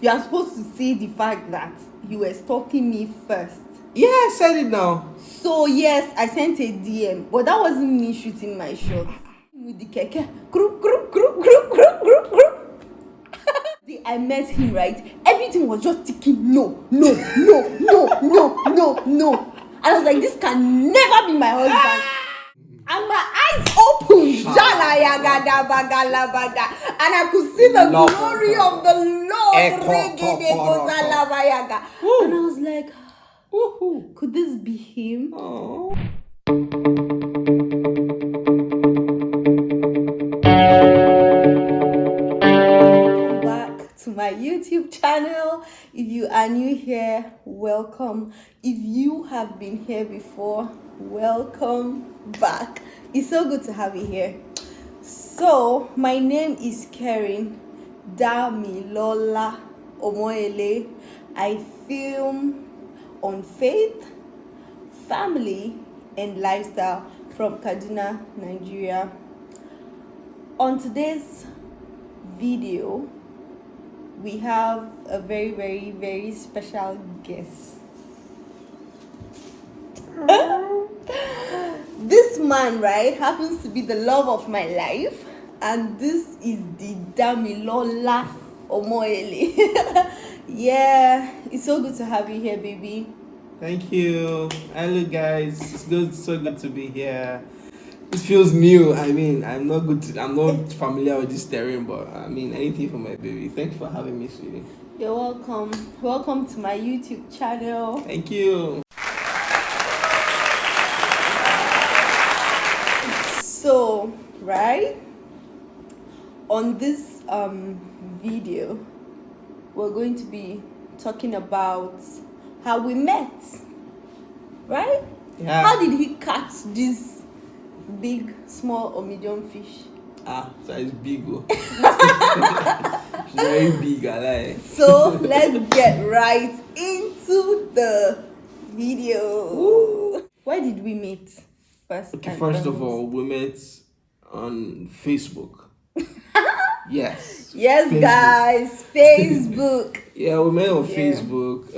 You are supposed to say the fact that you were stalking me first. Yeah, I said it now. So yes, I sent a DM, but that wasn't me shooting my shot. With the keke, group. I met him, right? Everything was just ticking. No. And I was like, this can never be my husband. And my eyes opened. And I could see the glory of the Lord. And I was like, could this be him? Oh. Welcome back to my YouTube channel. If you are new here, welcome. If you have been here before, welcome back. It's so good to have you here. So my name is Karen Damilola Omoele. I film on faith, family, and lifestyle from Kaduna, Nigeria. On today's video, we have a very special guest. This man, right, happens to be the love of my life, and this is the Damilola Omoele. Yeah, it's so good to have you here, baby. Thank you. Hello guys. So good to be here. This feels new. I mean, I'm not familiar with this terrain, but I mean anything for my baby. Thanks for having me, sweetie. You're welcome. Welcome to my YouTube channel. Thank you. So, right, on this video, we're going to be talking about how we met, right? Yeah. How did he catch this big, small, or medium fish? So it's big. She's very big, I like. So let's get right into the video. Ooh. Where did we meet first? Okay, first of all, we met on Facebook. Yes. Yes, Facebook. guys, Facebook. Yeah, we met on Facebook.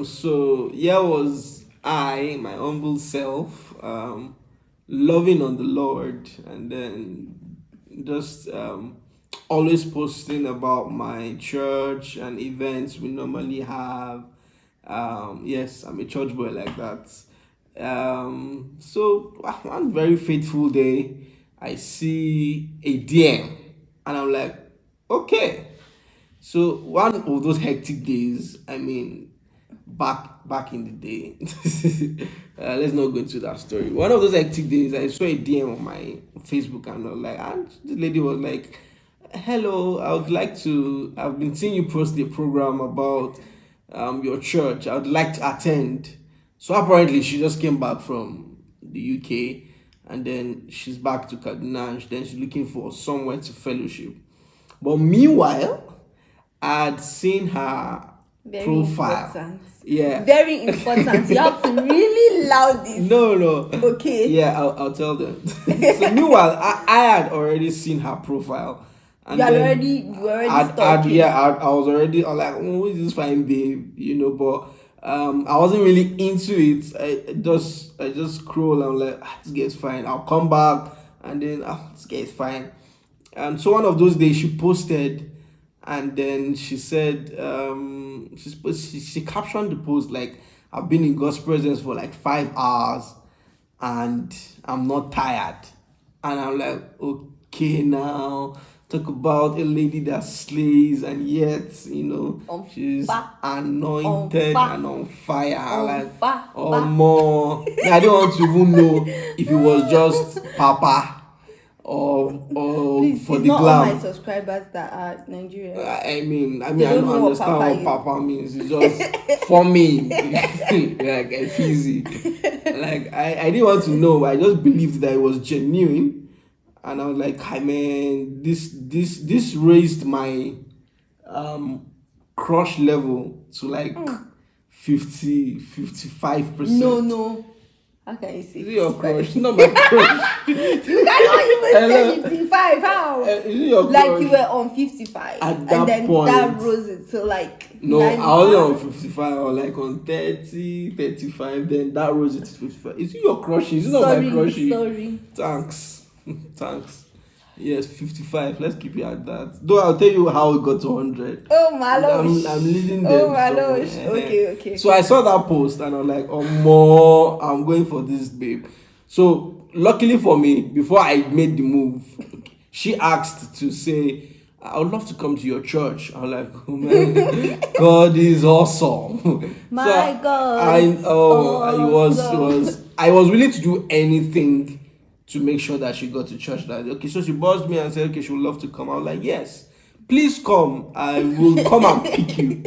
So here was I, my humble self, loving on the Lord, and then just always posting about my church and events we normally have. Yes, I'm a church boy like that. So one very faithful day, I see a DM, and I'm like, okay. So one of those hectic days, I mean, back in the day, let's not go into that story. One of those hectic days, I saw a DM on my Facebook, and I was like, and the lady was like, hello, I've been seeing you post a program about your church. I would like to attend. So apparently she just came back from the UK, and then she's back to Kaduna, and then she's looking for somewhere to fellowship. But meanwhile, I had seen her Very profile. important. Yeah. Very important. You have to really loud this. No. Okay. Yeah, I'll tell them. So meanwhile, I had already seen her profile. And You were then already stalking. I was already like, who is this fine babe? But I wasn't really into it. I just scroll. I'm like, this guy's fine. I'll come back, and then this guy's fine. And so one of those days she posted, and then she said, she captioned the post like, I've been in God's presence for like 5 hours, and I'm not tired. And I'm like, okay, now talk about a lady that slays, and yet she's anointed and on fire, or more. I don't want to even know if it was just Papa or Please, for it's the not glam. all my subscribers that are Nigerian. I mean, I don't don't know what understand Papa what Papa means. It's just for me, like it's easy. Like I didn't want to know. I just believed that it was genuine, and I was like, "Hi, man, this raised my crush level to like 55%. No. How can you say? Is it your crush? Not my crush. You cannot even say 55. How? Is it your Like crush? you were on 55, At and that then point, that rose it to like No, I was 95. on 55 or like on 30, 35. Then that rose it to 55. Is it your crush? Is it not my Sorry, crush? sorry. Thanks. Thanks. Yes, 55. Let's keep it at that. Though I'll tell you how it got to 100. Oh my I'm leading Oh them my somewhere. gosh. Okay, okay. So I saw that post and I was like, oh more, I'm going for this babe. So luckily for me, before I made the move, she asked to say, I would love to come to your church. I'm like, oh man, God is awesome. My So God is I was willing to do anything to make sure that she got to church that day. Okay, so she buzzed me and said, okay, she would love to come. I was like, yes, please come. I will come and pick you.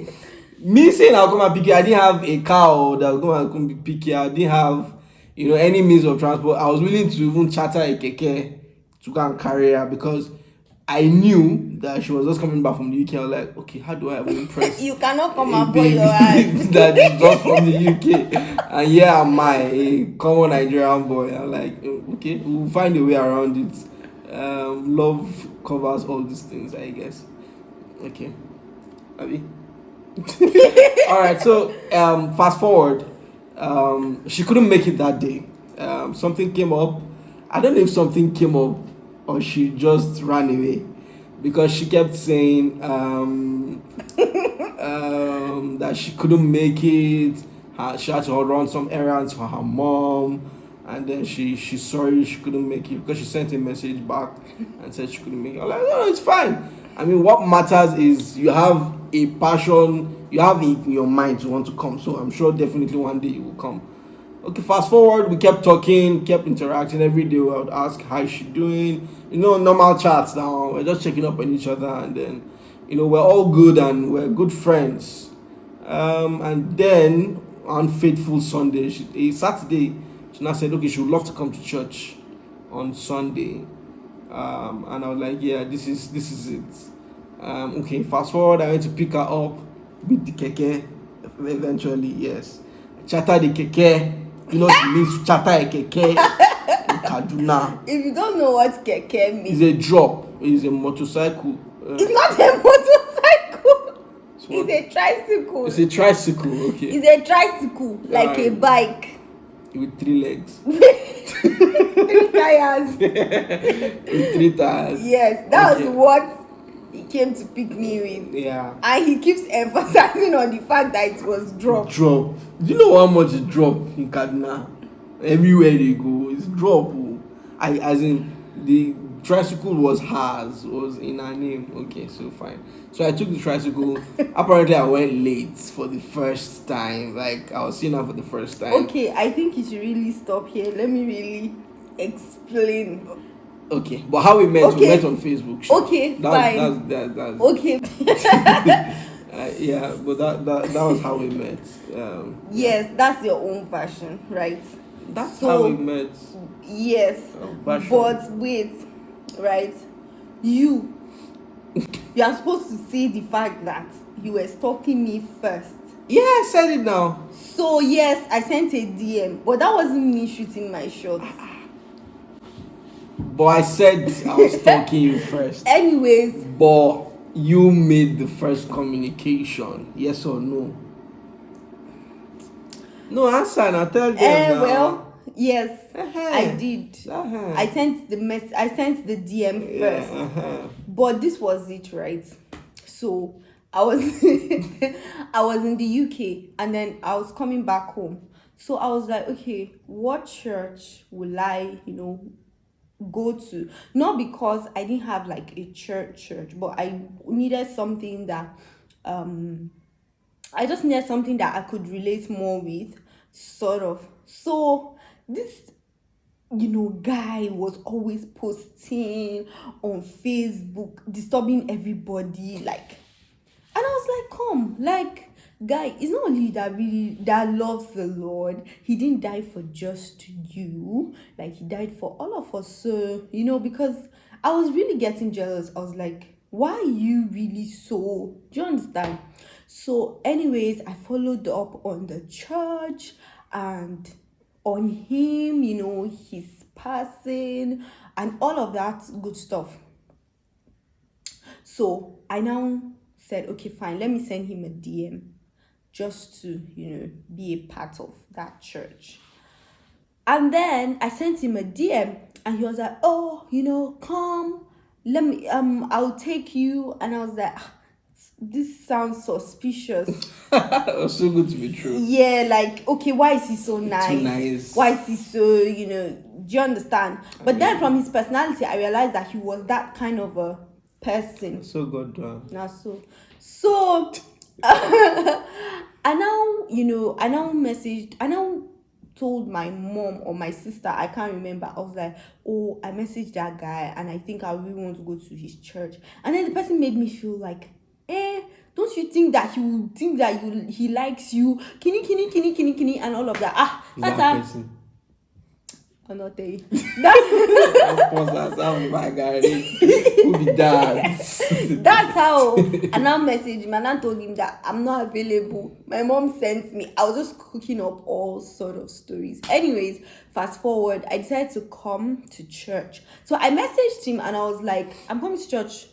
Me saying I'll come and pick you, I didn't have a car that was going to come pick you. I didn't have, any means of transport. I was willing to even charter a keke to go and carry her because I knew that she was just coming back from the UK. I was like, okay, how do I even impress You cannot come a and boil babe your eyes. that is just from the UK? And here am I, a common Nigerian boy. I'm like, okay, we'll find a way around it. Love covers all these things, I guess. Okay. Abi? All right, so fast forward. She couldn't make it that day. Something came up. I don't know if something came up or she just ran away because she kept saying that she couldn't make it. She had to run some errands for her mom, and then she's sorry she couldn't make it because she sent a message back and said she couldn't make it. I'm like, no, it's fine. I mean, what matters is you have a passion, you have it in your mind to want to come. So I'm sure definitely one day you will come. Okay, fast forward, we kept talking, kept interacting every day. I would ask, how is she doing? Normal chats now. We're just checking up on each other, and then, we're all good and we're good friends. And then on Faithful Sunday, a Saturday, she now said, okay, she would love to come to church on Sunday. And I was like, yeah, this is it. Okay, fast forward, I went to pick her up with the keke. Eventually, yes, charter the keke. You know what it means to charter a keke in Kaduna. If you don't know what keke means, It's a drop. It's a motorcycle. it's not a motorcycle. It's a tricycle. It's a tricycle. Okay. It's a tricycle, like a bike. With 3 legs. 3 tires. With 3 tires. Yes, that was what he came to pick me with. Yeah. And he keeps emphasizing on the fact that it was drop. Drop. Do you know how much is drop in Kaduna? Everywhere they go, it's drop. As in the tricycle was in her name. Okay, so fine. So I took the tricycle. Apparently I went late for the first time. Like I was seeing her for the first time. Okay, I think you should really stop here. Let me really explain. Okay, but how we met? We met on Facebook. Okay, fine. That's okay. yeah, but that was how we met. Yes, that's your own version, right? That's how we met. Yes, but wait, right? You are supposed to say the fact that you were stalking me first. Yeah, I said it now. So yes, I sent a DM, but that wasn't me shooting my shot. But I said I was stalking you first. Anyways. But you made the first communication. Yes or no? No answer. And I tell them now. Well, yes, I did. I sent the DM first. But this was it, right? So I was I was in the UK and then I was coming back home. So I was like, okay, what church will I, go to? Not because I didn't have like a church, but I needed something that I just needed something that I could relate more with, sort of. So this guy was always posting on Facebook, disturbing everybody, like, and I was like, come, like, guy, it's not only that loves the Lord. He didn't die for just you, like he died for all of us. So because I was really getting jealous. I was like, why are you really so, do you understand? So anyways, I followed up on the church and on him, his passing and all of that good stuff. So I now said, okay, fine, let me send him a DM just to, be a part of that church. And then I sent him a DM and he was like, oh, come, let me, I'll take you. And I was like, this sounds suspicious. It was so good to be true. Yeah, like, okay, why is he so nice? Too nice. Why is he so, do you understand? But then from his personality, I realized that he was that kind of a person. So good done. Now, so, I now told my mom or my sister, I can't remember. I was like, oh, I messaged that guy and I think I really want to go to his church. And then the person made me feel like, don't you think that he will think that he likes you? Kini, and all of that. That's how. Person. I'm not there. Of course, that's how my guy will be dad. That's how. And I messaged him and I told him that I'm not available. My mom sent me. I was just cooking up all sort of stories. Anyways, fast forward, I decided to come to church. So I messaged him and I was like, I'm coming to church,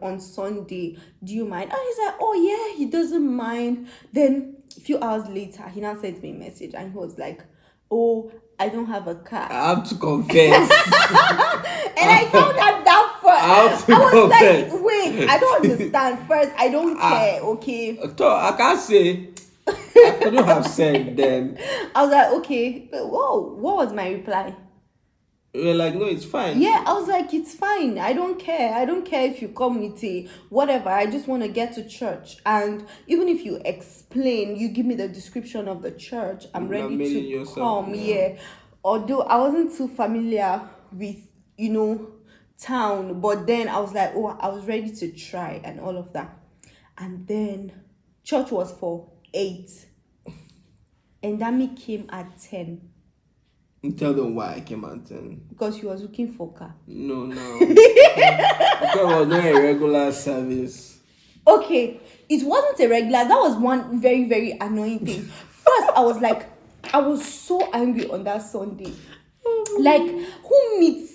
on Sunday. Do you mind? And he's like, oh yeah, he doesn't mind. Then a few hours later, he now sent me a message and he was like, oh, I don't have a car. I have to confess. And I found out that first. I was like, wait, I don't understand. First, I don't care, okay? I can't say. I couldn't have said then. I was like, okay. But whoa, what was my reply? You're like, no, it's fine. Yeah, I was like, it's fine. I don't care. I don't care if you come with a whatever. I just want to get to church. And even if you explain, you give me the description of the church, I'm ready to come. Yeah. Although I wasn't too familiar with, town. But then I was like, oh, I was ready to try and all of that. And then church was for 8. And Dami came at 10. Tell them why I came at 10. Because he was looking for car. No. Because it was not a regular service. Okay, it wasn't a regular. That was one very, very annoying thing. First, I was so angry on that Sunday. Like, who meets?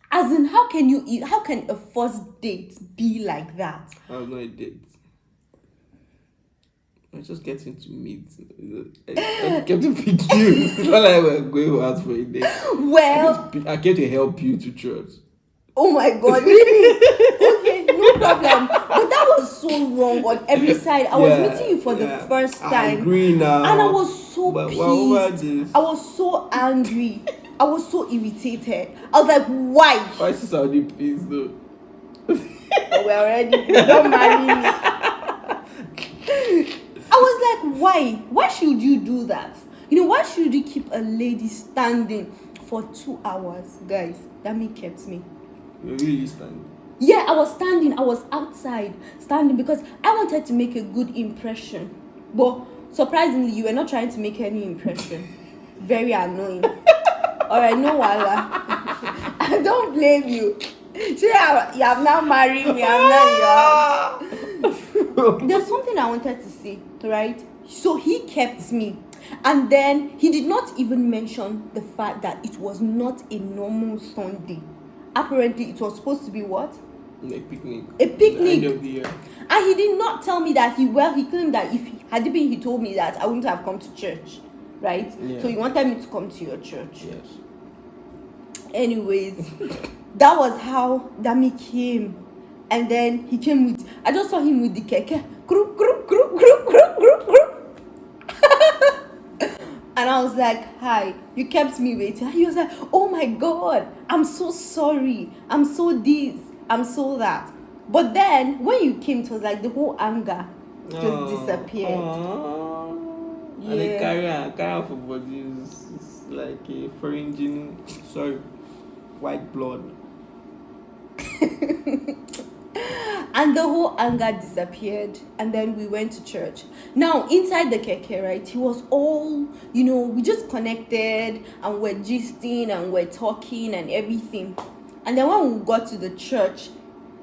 As in, how can a first date be like that? I was not a date. I was just getting to meet. I came to pick you. It's not like we're going out for a date. Well, I came to help you to church. Oh my God, really? Okay, no problem. But that was so wrong on every side. I was meeting you for the first time. I agree now. And I was so pissed. This? I was so angry. I was so irritated. I was like, why? Why is Saudi please though? Oh, we're already. Don't marry me. I was like, why? Why should you do that? Why should you keep a lady standing for 2 hours? Guys, that kept me. You're really standing? Yeah, I was standing. I was outside standing because I wanted to make a good impression. But surprisingly, you were not trying to make any impression. Very annoying. Alright, no wala. I don't blame you. You have now married me. I'm not yours. There's something I wanted to say, right? So he kept me. And then he did not even mention the fact that it was not a normal Sunday. Apparently, it was supposed to be what? A picnic. A picnic. End of the year. And he did not tell me that he claimed that if had it been he told me that I wouldn't have come to church. Right? Yeah. So he wanted me to come to your church. Yes. Anyways, that was how Dami came. And then he came with, I just saw him with the keke. Group. And I was like, hi, you kept me waiting. And he was like, oh my God, I'm so sorry. I'm so this, I'm so that. But then when you came, it was like the whole anger just disappeared. Yeah. And the carrier for body is like a foreign gene. Sorry, white blood. And the whole anger disappeared. And then we went to church. Now, inside the keke, right, he was all, we just connected and we're gisting and we're talking and everything. And then when we got to the church,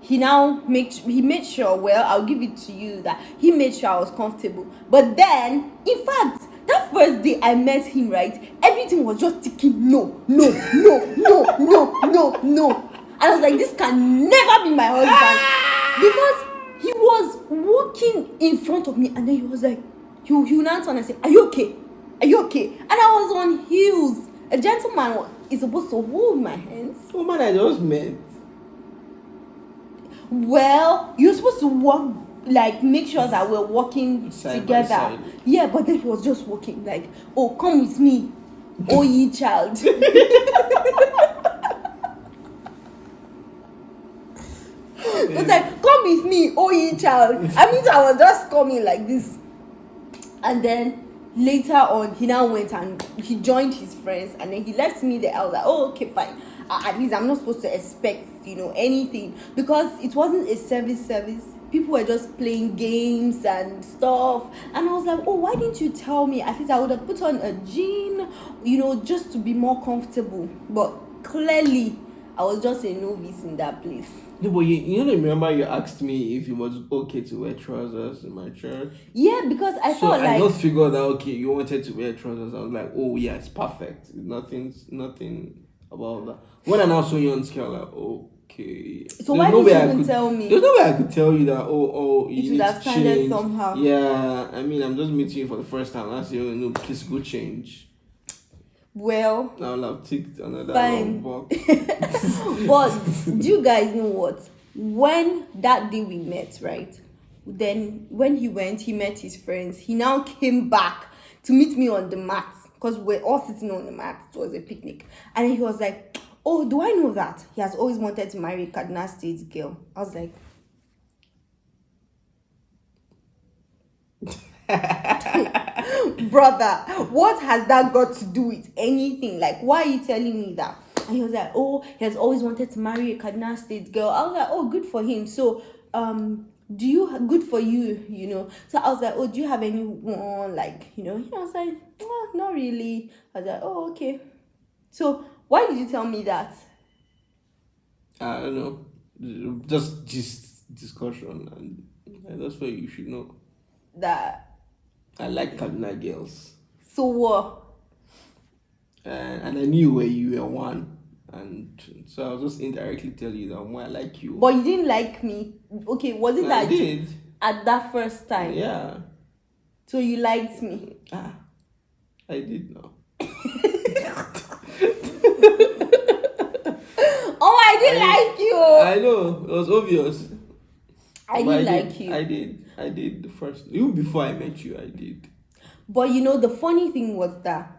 he made sure, well, I'll give it to you, that he made sure I was comfortable. But then, in fact, that first day I met him, right, everything was just ticking, no. And I was like, this can never be my husband. Because He was walking in front of me, and then he was like, he would now turn and say, "Are you okay? Are you okay?" And I was on heels. A gentleman is supposed to hold my hands. Woman, I just met. Well, you're supposed to walk, like, make sure that we're walking Side by together. side. Yeah, but then he was just walking like, "Oh, come with me, oh ye child." It's like, "Come with me, oh ye child." I mean, I was just coming like this. And then later on, he now went and he joined his friends, and then he left me there. I was like, "Oh, okay, fine. At least I'm not supposed to expect, anything," because it wasn't a service. People were just playing games and stuff, and I was like, "Oh, why didn't you tell me? At least I would have put on a jean, just to be more comfortable." But clearly, I was just a novice in that place. No, but you remember you asked me if it was okay to wear trousers in my church. Yeah, because I So thought I like, just figured that okay, you wanted to wear trousers. I was like, oh yeah, it's perfect. Nothing about that. When I now saw you on scale, like, okay. So why didn't you even tell me? There's no way I could tell you that. Oh, you It need would to have sounded change. somehow. Yeah, I mean, I'm just meeting you for the first time. I say, oh no, please go change. Well, I'll have ticked another fine. long box. But do you guys know what? When that day we met, right? Then when he went, he met his friends. He now came back to meet me on the mat, because we're all sitting on the mat. It was a picnic. And he was like, "Oh, do I know that he has always wanted to marry a Kaduna State girl?" I was like, "Brother, what has that got to do with anything? Like, why are you telling me that?" And he was like, "Oh, he has always wanted to marry a Kaduna State girl." I was like, "Oh, good for him. So, good for you, So I was like, "Oh, do you have anyone, like, He was like, "Oh, not really." I was like, "Oh, okay. So why did you tell me that?" I don't know. Just discussion, and that's why you should know. That, I like Kaduna girls. so what? And I knew where you were one, and so I was just indirectly telling you that why I like you. But you didn't like me. Okay, was it I that did. at that first time? Yeah. So you liked me. I did now. Oh, I didn't like you. I know, it was obvious. I But didn't like you. I did the first, even before I met you, I did. But the funny thing was that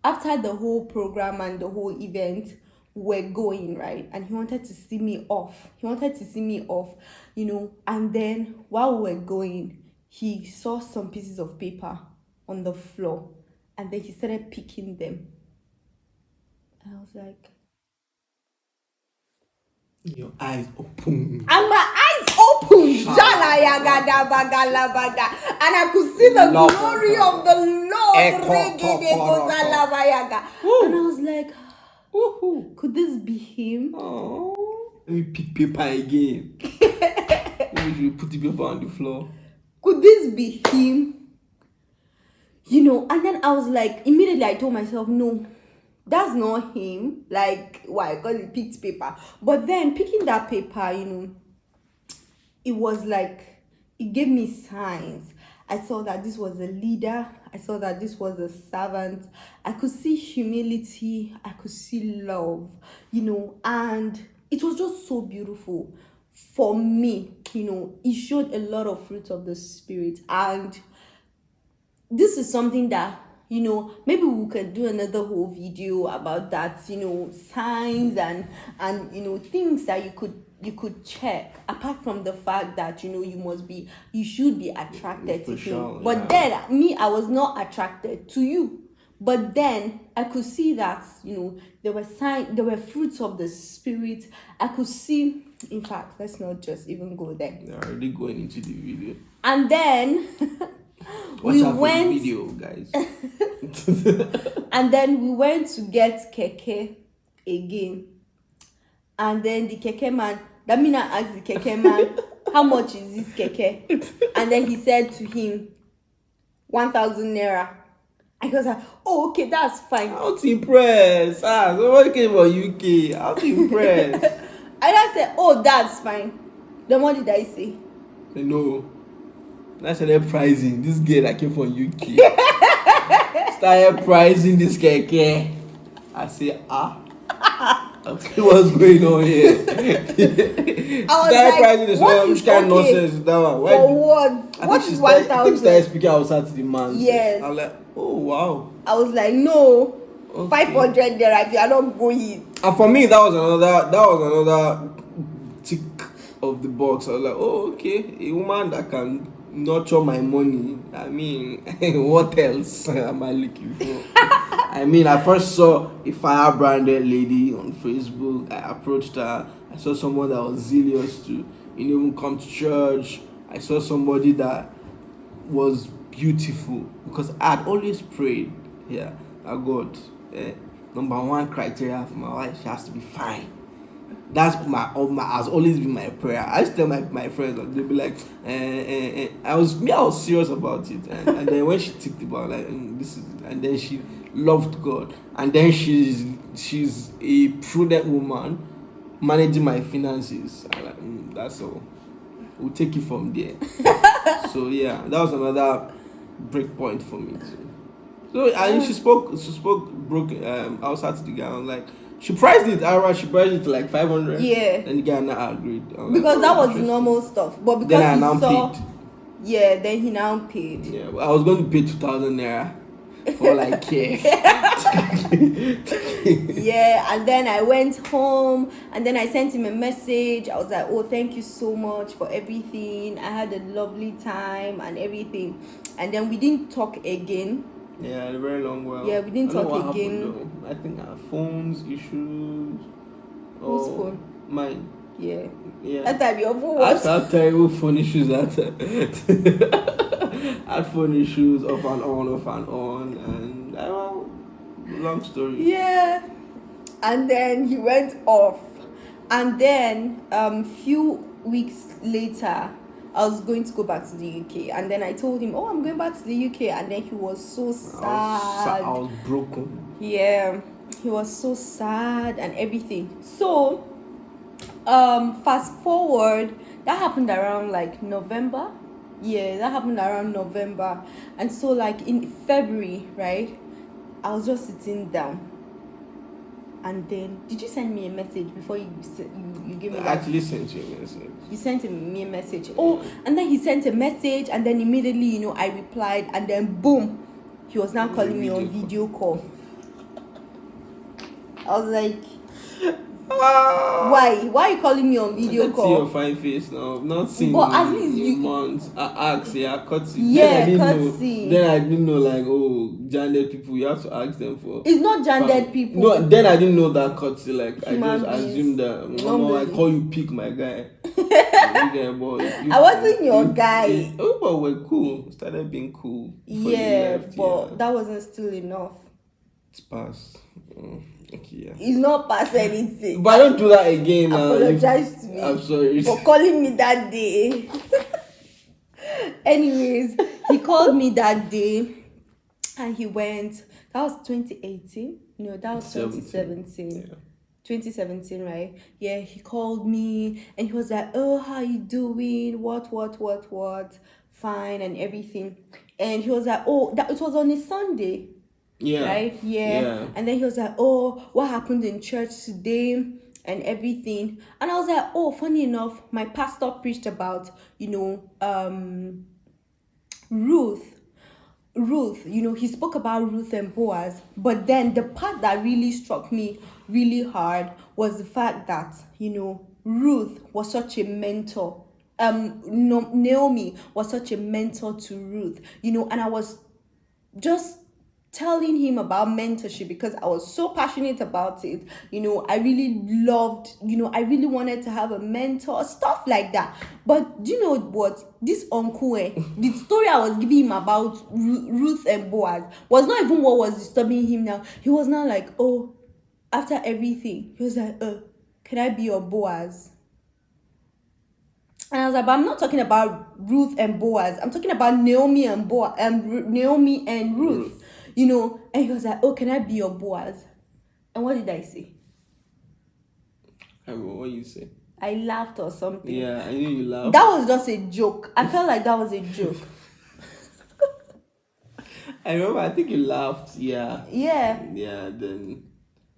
after the whole program and the whole event, we're going, right? And he wanted to see me off. And then while we were going, he saw some pieces of paper on the floor, and then he started picking them. And I was like, Your eyes open. and my eyes opened, Jala yaga bagala baga, and I could see the Love glory of of the Lord. Echo Regede Toporo. gozala yaga. And I was like, Woohoo. could this be him? Oh, let me pick paper again. Maybe you put the paper on the floor. Could this be him? And then I was like, immediately I told myself, no, that's not him. Like, why? Because he picked paper. But then picking that paper, it was like, it gave me signs. I saw that this was a leader. I saw that this was a servant. I could see humility. I could see love, and it was just so beautiful for me. It showed a lot of fruits of the Spirit. And this is something that, maybe we could do another whole video about that, signs and things that you could check, apart from the fact that you should be attracted to him. Sure, but yeah. then me, I was not attracted to you. But then I could see that there were fruits of the Spirit. I could see, in fact, let's not just even go there. They're already going into the video. And then Watch out for the video, guys. and then we went to get keke again. And then the keke man, Damina asked the keke man, how much is this keke? And then he said to him, 1,000 naira. I was like, oh, okay, that's fine. How to impress? Somebody came from UK. How to impress? And I said, oh, that's fine. Then what did I say? Say, no. I started pricing this girl that came from UK. Started pricing this keke. I say, okay, what's going on here? I was Started like, pricing this what one. is Which kind of okay? nonsense is that one? For what? What is I think she started 1,000? speaking outside to the man. Yes. I was like, oh wow. I was like, no. Okay. 500 there if you are not going. And for me, that was another tick of the box. I was like, oh, okay, a woman that can nurture my money. I mean, what else am I looking for? I mean, I first saw a fire branded lady on Facebook. I approached her. I saw someone that was zealous to, even come to church. I saw somebody that was beautiful because I had always prayed, yeah, that God, number one criteria for my wife, she has to be fine. That's my has always been my prayer. I used to tell my friends, and they'll be like, I was serious about it, and then when she ticked about like this is, and then she loved God, and then she's a prudent woman, managing my finances. I'm like, that's all. We'll take it from there. So yeah, that was another break point for me too. So and she spoke broke outside to the guy. I was like, she priced it outright. She priced it to like 500. Yeah. And the guy now agreed. Because like, that was interesting. normal stuff. But because Then I he now saw, paid. yeah, then he now paid. Yeah, I was going to pay 2,000 naira for like care. Yeah, and then I went home and then I sent him a message. I was like, oh, thank you so much for everything. I had a lovely time and everything. And then we didn't talk again. Yeah, a very long while. Yeah, we didn't I don't know talk what again. happened, though. I think our phones issues. Whose phone? Mine. Yeah. Yeah. That time your phone I was. had terrible phone issues that I had phone issues off and on, and long story. Yeah. And then he went off. And then few weeks later, I was going to go back to the UK. And then I told him, oh, I'm going back to the UK. And then he was so sad. I was broken. Yeah. He was so sad and everything. So, fast forward, that happened around like November. Yeah, that happened around November. And so like in February, right, I was just sitting down. And then, did you send me a message before you gave me I that? actually sent you a message. You sent me a message. Oh, and then he sent a message, and then immediately, I replied, and then boom, he was now calling me on video call. I was like, why? Why are you calling me on video I call? see your fine face now. I've not seen But you at least in months. I asked, courtesy. Yeah, then courtesy. Then I didn't know, like, oh, gendered people, you have to ask them for. It's not gendered people. No, then I didn't know that courtesy. Like, Human I just beings. assumed that, Normally. I call you pick my guy. I wasn't your guy. But we're cool. Started being cool. before you Yeah, left, but that wasn't still enough. It's past. Okay, yeah. It's not past anything. But I don't do that again now. Apologize to me. I'm sorry. For calling me that day. Anyways, he called me that day and he went. That was 2018. No, that was 2017. Yeah. 2017, right? Yeah, he called me and he was like, oh, how you doing? What? Fine and everything. And he was like, oh, it was on a Sunday. Yeah. Right? Yeah. And then he was like, oh, what happened in church today and everything. And I was like, oh, funny enough, my pastor preached about, Ruth, he spoke about Ruth and Boaz. But then the part that really struck me really hard was the fact that, Ruth was such a mentor. Naomi was such a mentor to Ruth, and I was just telling him about mentorship because I was so passionate about it. I really loved, I really wanted to have a mentor, stuff like that. But do you know what? This uncle, the story I was giving him about Ruth and Boaz was not even what was disturbing him now. He was now like, oh, after everything, he was like, can I be your Boaz? And I was like, but I'm not talking about Ruth and Boaz. I'm talking about Naomi and Naomi and Ruth. And he was like, oh, can I be your Boaz? And what did I say? What you say? I laughed or something. Yeah, I knew you laughed. That was just a joke. I felt like that was a joke. I remember. I think you laughed. Yeah. Yeah. Yeah.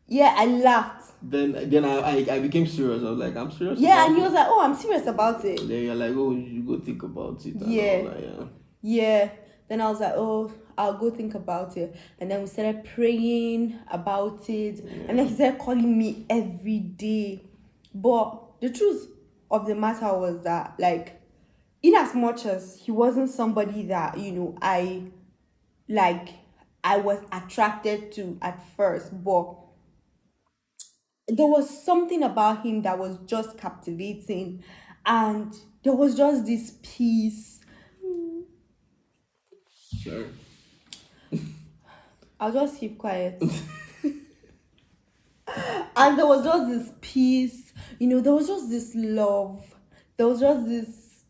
Yeah, I laughed. Then I became serious. I was like, I'm serious. Yeah, about and he it. was like, "Oh, I'm serious about it." Then you're like, oh, you go think about it. And Yeah. all that, yeah. Yeah. Then I was like, "Oh, I'll go think about it." And then we started praying about it. And then he started calling me every day. But the truth of the matter was that, like, in as much as he wasn't somebody that, I was attracted to at first, but there was something about him that was just captivating, and there was just this peace. Sure. I'll just keep quiet. And there was just this peace, there was just this love. There was just this,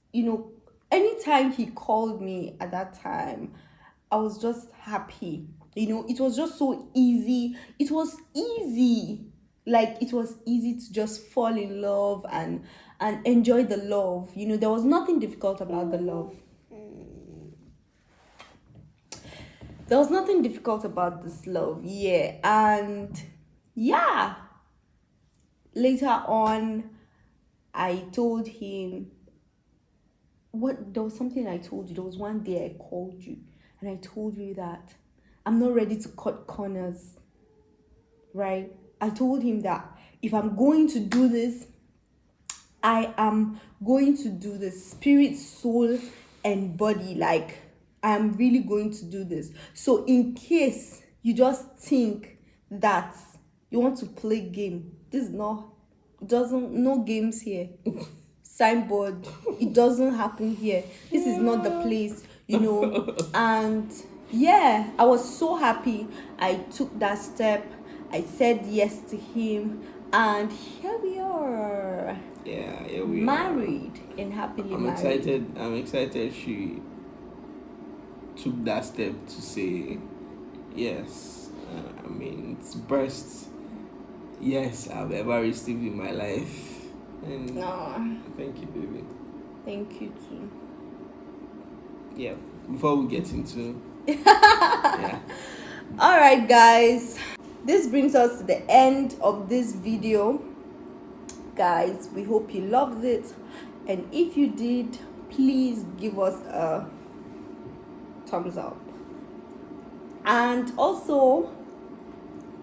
anytime he called me at that time, I was just happy. It was just so easy. It was easy. Like, it was easy to just fall in love and enjoy the love. There was nothing difficult about the love. There was nothing difficult about this love. Yeah. And yeah, later on, I told him, there was something I told you. There was one day I called you and I told you that I'm not ready to cut corners, right? I told him that if I'm going to do this, I am going to do this, spirit, soul, and body. Like, I am really going to do this. So in case you just think that you want to play game, this is not, no games here. Signboard, it doesn't happen here. This is not the place, And yeah, I was so happy I took that step. I said yes to him, and here we are. Yeah, here we married and happily I'm married. excited. I'm excited she took that step to say yes. It's best yes I've ever received in my life. And thank you, baby. Thank you too. Yeah. Before we get into yeah. All right, guys. This brings us to the end of this video. Guys, we hope you loved it, and if you did, please give us a thumbs up, and also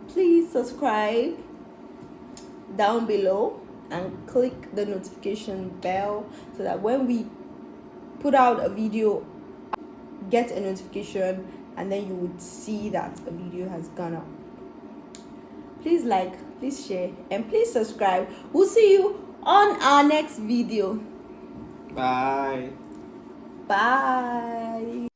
please subscribe down below and click the notification bell so that when we put out a video, get a notification, and then you would see that a video has gone up. Please like, please share, and please subscribe. We'll see you on our next video. Bye. Bye.